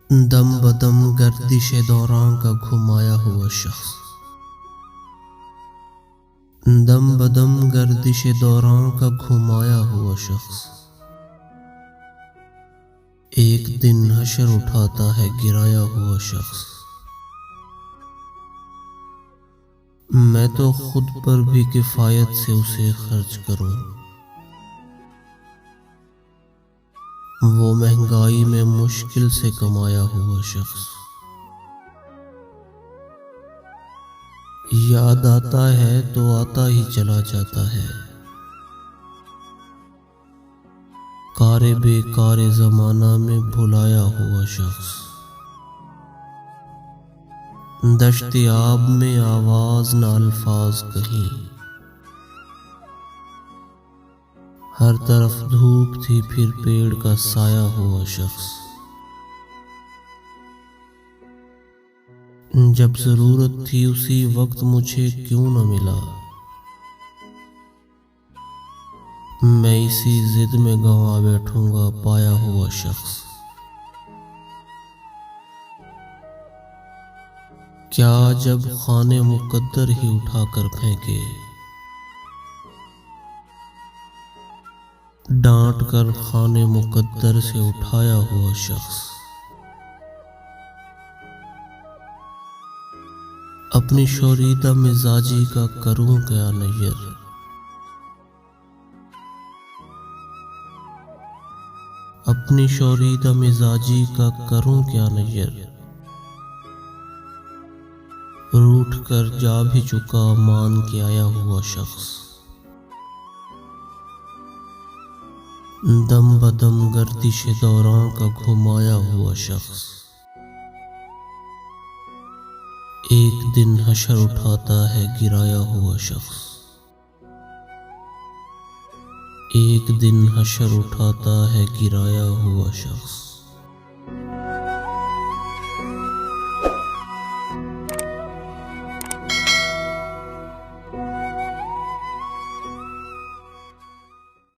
दम बदम गर्दिश दौरान का घुमाया हुआ शख्स। दम बदम गर्दिश दौरान का घुमाया हुआ शख्स। एक दिन हशर उठाता है गिराया हुआ शख्स। मैं तो खुद पर भी किफायत से उसे खर्च करूं। वो महंगाई में मुश्किल से कमाया हुआ शख्स। याद आता है तो आता ही चला जाता है। कारे बेकारे जमाना में भुलाया हुआ शख्स। दश्त-ए-आब में आवाज न अल्फाज कहीं। हर तरफ धूप थी फिर पेड़ का साया हुआ शख्स। जब जरूरत थी उसी वक्त मुझे क्यों न मिला। मैं इसी जिद में गंवा बैठूंगा पाया हुआ शख्स। क्या जब खाने मुकद्दर ही उठाकर फेंके, डांट कर खाने मुकद्दर से उठाया हुआ शख्स। अपनी शोरीदा मिजाजी का करूं क्या नज़र। अपनी शोरीदा मिजाजी का करूं क्या नज़र। रूठ कर जा भी चुका मान के आया हुआ शख्स। दम बदम गर्दिश दौरान का घुमाया हुआ शख्स। एक दिन हशर उठाता है गिराया हुआ शख्स। एक दिन हशर उठाता है गिराया हुआ शख्स।